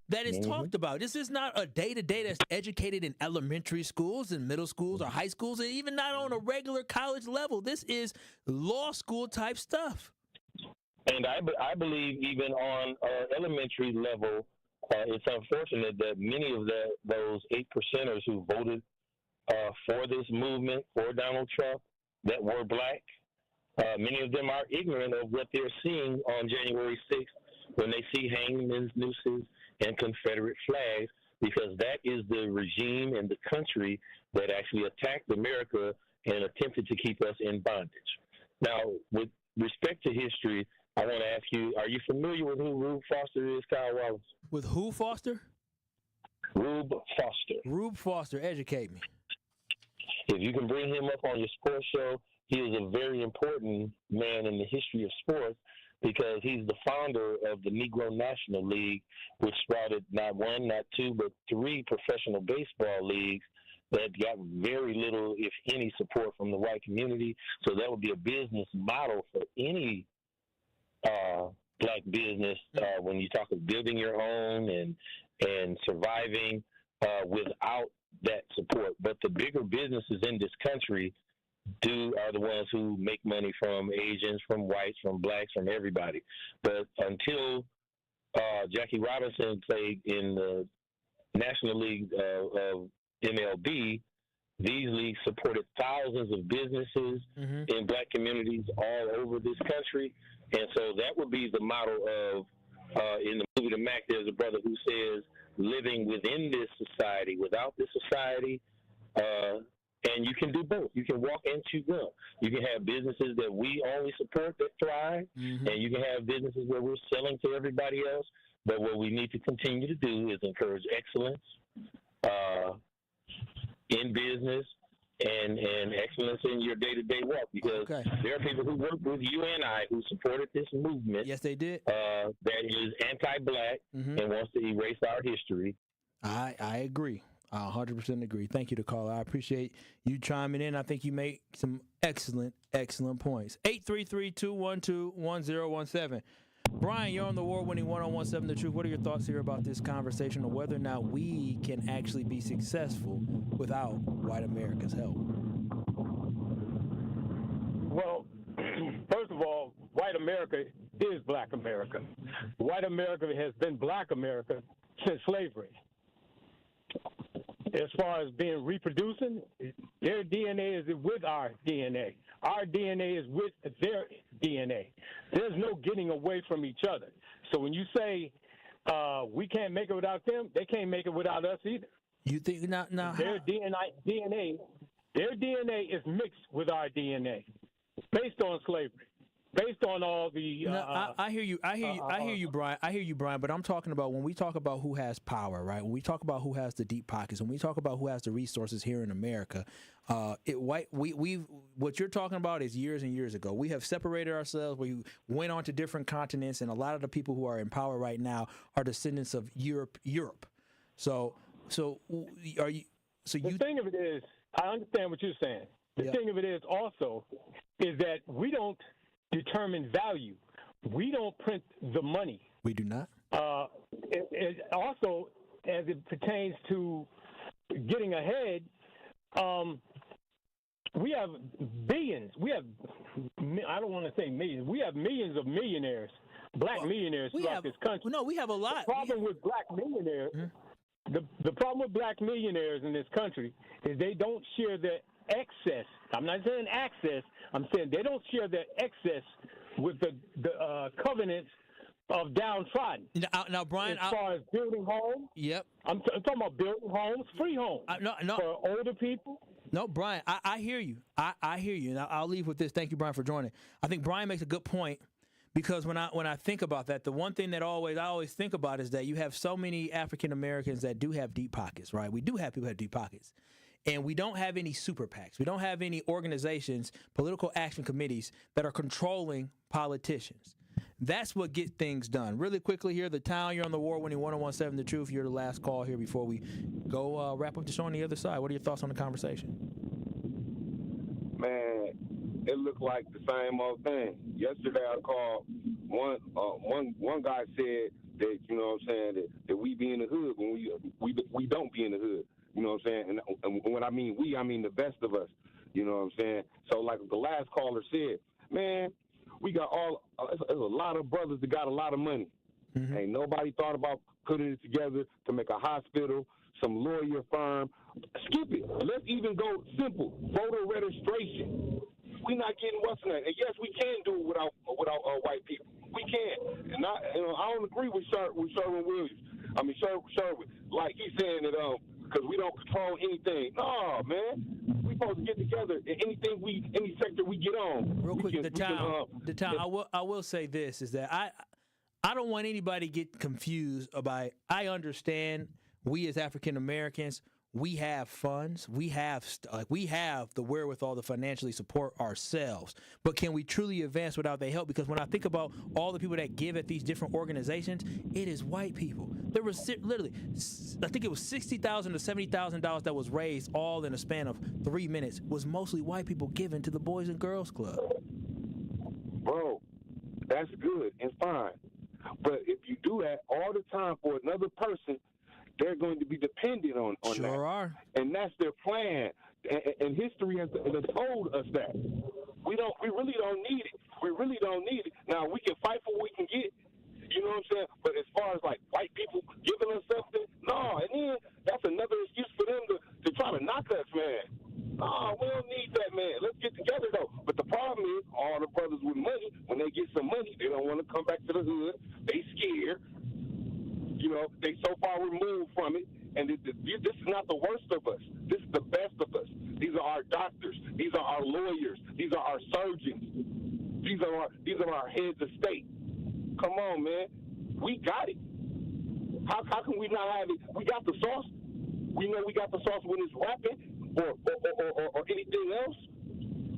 that is talked about. This is not a day-to-day that's educated in elementary schools and middle schools or high schools, and even not on a regular college level. This is law school type stuff. And I believe even on elementary level, it's unfortunate that many of those 8%ers who voted for this movement, for Donald Trump, that were black, many of them are ignorant of what they're seeing on January 6th when they see hangman's nooses and Confederate flags, because that is the regime and the country that actually attacked America and attempted to keep us in bondage. Now, with respect to history, I want to ask you, are you familiar with who Rube Foster is, Kyle Wallace? With who, Foster? Rube Foster. Rube Foster, educate me. If you can bring him up on your sports show, he is a very important man in the history of sports because he's the founder of the Negro National League, which sprouted not one, not two, but three professional baseball leagues that got very little, if any, support from the white community. So that would be a business model for any black business when you talk of building your own and surviving without that support. But the bigger businesses in this country are the ones who make money from Asians, from whites, from blacks, from everybody. But until Jackie Robinson played in the National League of MLB, these leagues supported thousands of businesses in black communities all over this country. And so that would be the model of, in the movie The Mac, there's a brother who says, living within this society, without this society, and you can do both. You can walk and chew gum. You can have businesses that we only support that thrive, and you can have businesses where we're selling to everybody else. But what we need to continue to do is encourage excellence in business and excellence in your day-to-day walk, because there are people who work with you and I who supported this movement. Yes, they did. That is anti-black and wants to erase our history. I agree. I 100% agree. Thank you to caller. I appreciate you chiming in. I think you made some excellent points. 833-212-1017. Brian, you're on the award-winning 1017 The Truth. What are your thoughts here about this conversation on whether or not we can actually be successful without white America's help? Well, first of all, white America is black America. White America has been black America since slavery. As far as being reproducing, their DNA is with our DNA. Our DNA is with their DNA. There's no getting away from each other. So when you say we can't make it without them, they can't make it without us either. You think now their DNA is mixed with our DNA, based on slavery. Based on all the, I hear you, Brian. I hear you, Brian. But I'm talking about when we talk about who has power, right? When we talk about who has the deep pockets, when we talk about who has the resources here in America, what you're talking about is years and years ago. We have separated ourselves. We went on to different continents, and a lot of the people who are in power right now are descendants of Europe. So are you? So the thing of it is, I understand what you're saying. The thing of it is also is that we don't determine value. We don't print the money. We do not. It also, as it pertains to getting ahead, we have billions. I don't want to say millions. We have millions of millionaires, black millionaires throughout this country. No, we have a lot. The problem with black millionaires, the problem with black millionaires in this country is they don't share the excess. I'm not saying access. I'm saying they don't share their excess with the covenants of downtrodden. Now, Brian, as far as building homes. Yep. I'm talking about building homes, free homes for older people. No, Brian, I hear you. I hear you. And I'll leave with this. Thank you, Brian, for joining. I think Brian makes a good point, because when I think about that, the one thing that I always think about is that you have so many African Americans that do have deep pockets, right? We do have people who have deep pockets. And we don't have any super PACs. We don't have any organizations, political action committees that are controlling politicians. That's what gets things done. Really quickly here, the town, you're on the award-winning 1017 The Truth. You're the last call here before we go wrap up the show on the other side. What are your thoughts on the conversation? Man, it looked like the same old thing. Yesterday I called, one guy said that, you know what I'm saying, that we be in the hood when we don't be in the hood. You know what I'm saying? And when I mean we, I mean the best of us. You know what I'm saying? So like the last caller said, man, we got there's a lot of brothers that got a lot of money. Ain't nobody thought about putting it together to make a hospital, some lawyer firm. Skip it. Let's even go simple. Voter registration. We not getting what's name. And yes, we can do it without white people. We can. And I don't agree with Sherwin Williams. I mean Sherwin, like he's saying that because we don't control anything. No, man. We supposed to get together in any sector we get on. Real quick, the town. I will say this is that I don't want anybody to get confused about. I understand we as African Americans, we have funds, we have the wherewithal to financially support ourselves. But can we truly advance without their help? Because when I think about all the people that give at these different organizations, it is white people. There was literally, I think it was $60,000 to $70,000 that was raised all in a span of 3 minutes. Was mostly white people giving to the Boys and Girls Club. Bro, that's good and fine. But if you do that all the time for another person, they're going to be dependent on sure that. Are. And that's their plan. And history has told us that. We really don't need it. We really don't need it. Now, we can fight for what we can get. You know what I'm saying? But as far as, like, white people giving us something, no. And then that's another excuse for them to try to knock us, man. No, we don't need that, man. Let's get together, though. But the problem is, all the brothers with money, when they get some money, they don't want to come back to the hood. They scared. You know, they so far removed from it. And this is not the worst of us. This is the best of us. These are our doctors. These are our lawyers. These are our surgeons. These are our heads of state. Come on, man. We got it. How can we not have it? We got the sauce. We know we got the sauce when it's rapping or anything else.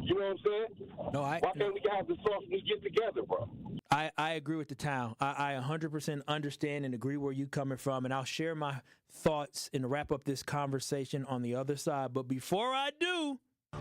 You know what I'm saying? No, Why can't we have the sauce when we get together, bro? I agree with the town. I 100% understand and agree where you're coming from, and I'll share my thoughts and wrap up this conversation on the other side. But before I do,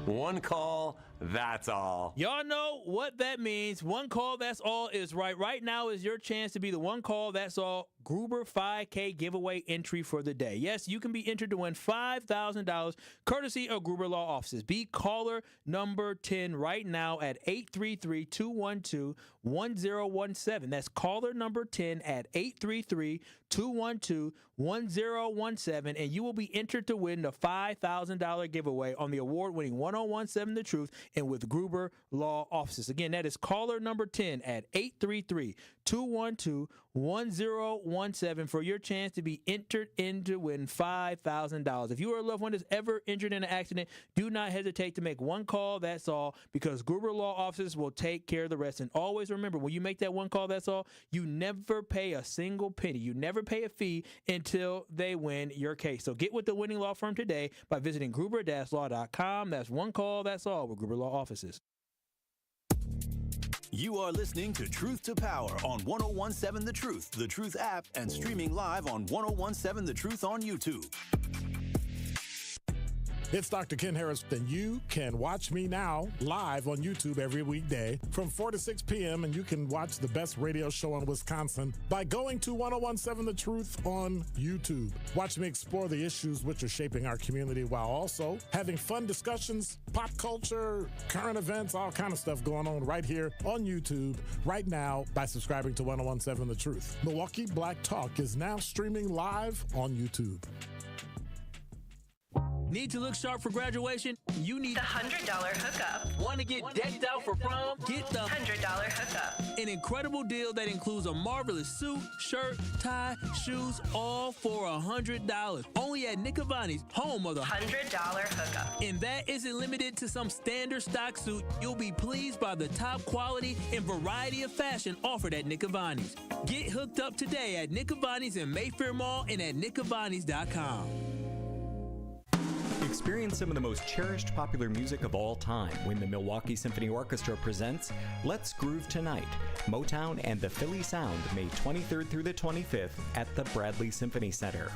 one call, that's all. Y'all know what that means. One call, that's all is right. Right now is your chance to be the one call, that's all Gruber 5K giveaway entry for the day. Yes, you can be entered to win $5,000 courtesy of Gruber Law Offices. Be caller number 10 right now at 833-212-1017. That's caller number 10 at 833-212-1017, and you will be entered to win the $5,000 giveaway on the award-winning 1017 The Truth and with Gruber Law Offices. Again, that is caller number 10 at 833-212-1017 for your chance to be entered in to win $5,000. If you or a loved one is ever injured in an accident, do not hesitate to make one call, that's all, because Gruber Law Offices will take care of the rest. And always remember, when you make that one call, that's all, you never pay a single penny. You never pay a fee until they win your case. So get with the winning law firm today by visiting Gruber-Law.com. That's one call, that's all, with Gruber Law Offices. You are listening to Truth to Power on 1017 The Truth app, and streaming live on 1017 The Truth on YouTube. It's Dr. Ken Harris, and you can watch me now live on YouTube every weekday from 4 to 6 p.m., and you can watch the best radio show in Wisconsin by going to 1017 The Truth on YouTube. Watch me explore the issues which are shaping our community while also having fun discussions, pop culture, current events, all kind of stuff going on right here on YouTube right now by subscribing to 1017 The Truth. Milwaukee Black Talk is now streaming live on YouTube. Need to look sharp for graduation? You need the $100 hookup. Want to get decked out for prom? Get the $100 hookup. An incredible deal that includes a marvelous suit, shirt, tie, shoes, all for $100. Only at Nick Avani's, home of the $100 hookup. And that isn't limited to some standard stock suit. You'll be pleased by the top quality and variety of fashion offered at Nick Avani's. Get hooked up today at Nick Avani's in Mayfair Mall and at nickavanis.com. Experience some of the most cherished popular music of all time when the Milwaukee Symphony Orchestra presents Let's Groove Tonight, Motown and the Philly Sound, May 23rd through the 25th at the Bradley Symphony Center.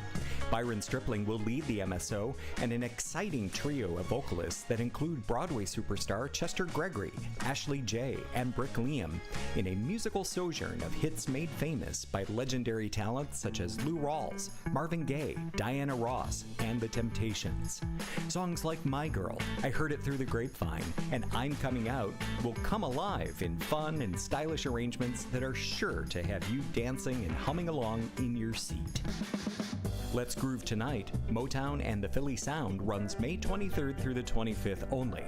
Byron Stripling will lead the MSO and an exciting trio of vocalists that include Broadway superstar Chester Gregory, Ashley J., and Brick Liam in a musical sojourn of hits made famous by legendary talents such as Lou Rawls, Marvin Gaye, Diana Ross, and The Temptations. Songs like My Girl, I Heard It Through the Grapevine, and I'm Coming Out will come alive in fun and stylish arrangements that are sure to have you dancing and humming along in your seat. Let's Groove Tonight, Motown and the Philly Sound runs May 23rd through the 25th only.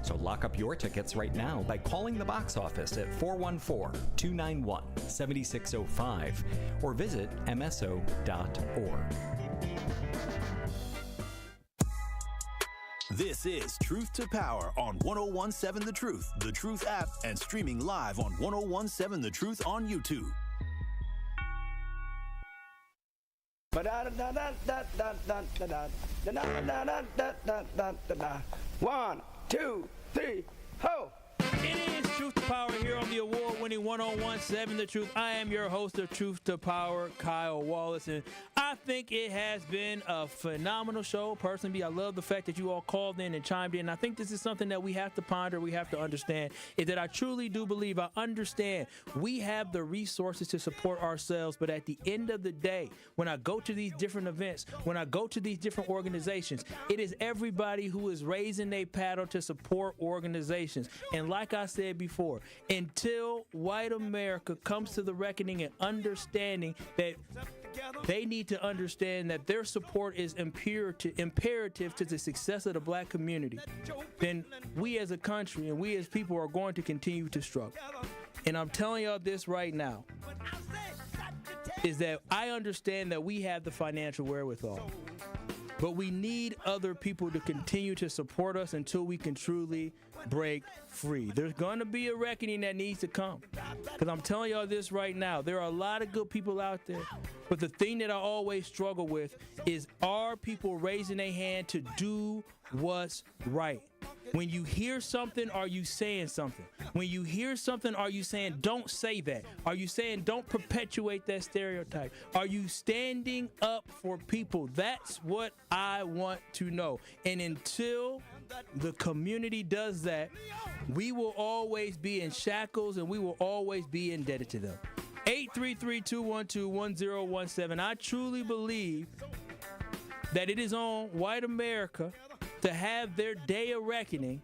So lock up your tickets right now by calling the box office at 414-291-7605 or visit mso.org. This is Truth to Power on 1017 The Truth app, and streaming live on 1017 The Truth on YouTube. 1, 2, 3, ho! It is Truth to Power here on the award-winning 101.7 The Truth. I am your host of Truth to Power, Kyle Wallace, and I think it has been a phenomenal show. Personally, I love the fact that you all called in and chimed in. I think this is something that we have to ponder, we have to understand, is that I truly do believe, I understand we have the resources to support ourselves, but at the end of the day, when I go to these different events, when I go to these different organizations, it is everybody who is raising their paddle to support organizations. And like I said before, until white America comes to the reckoning and understanding that they need to understand that their support is imperative to the success of the black community, then we as a country and we as people are going to continue to struggle. And I'm telling y'all this right now, is that I understand that we have the financial wherewithal, but we need other people to continue to support us until we can truly break free. There's going to be a reckoning that needs to come. Because I'm telling y'all this right now, there are a lot of good people out there, but the thing that I always struggle with is, are people raising their hand to do what's right? When you hear something, are you saying something? When you hear something, are you saying, don't say that? Are you saying, don't perpetuate that stereotype? Are you standing up for people? That's what I want to know. And until the community does that, we will always be in shackles and we will always be indebted to them. 833-212-1017. I truly believe that it is on white America to have their day of reckoning,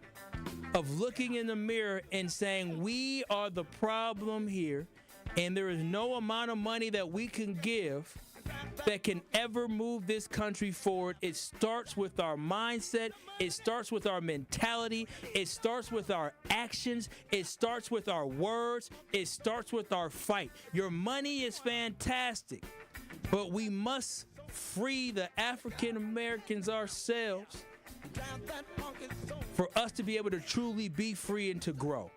of looking in the mirror and saying, we are the problem here, and there is no amount of money that we can give that can ever move this country forward. It starts with our mindset. It starts with our mentality. It starts with our actions. It starts with our words. It starts with our fight. Your money is fantastic, but we must free the African Americans ourselves for us to be able to truly be free and to grow.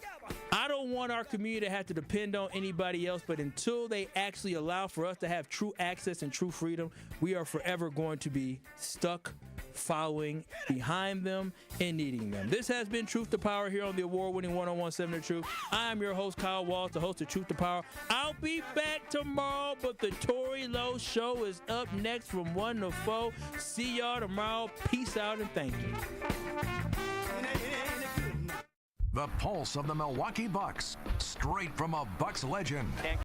I don't want our community to have to depend on anybody else, but until they actually allow for us to have true access and true freedom, we are forever going to be stuck following behind them and needing them. This has been Truth to Power here on the award-winning 101.7 The Truth. I am your host, Kyle Walsh, the host of Truth to Power. I'll be back tomorrow, but the Tory Lowe Show is up next from 1 to 4. See y'all tomorrow. Peace out and thank you. The pulse of the Milwaukee Bucks, straight from a Bucks legend.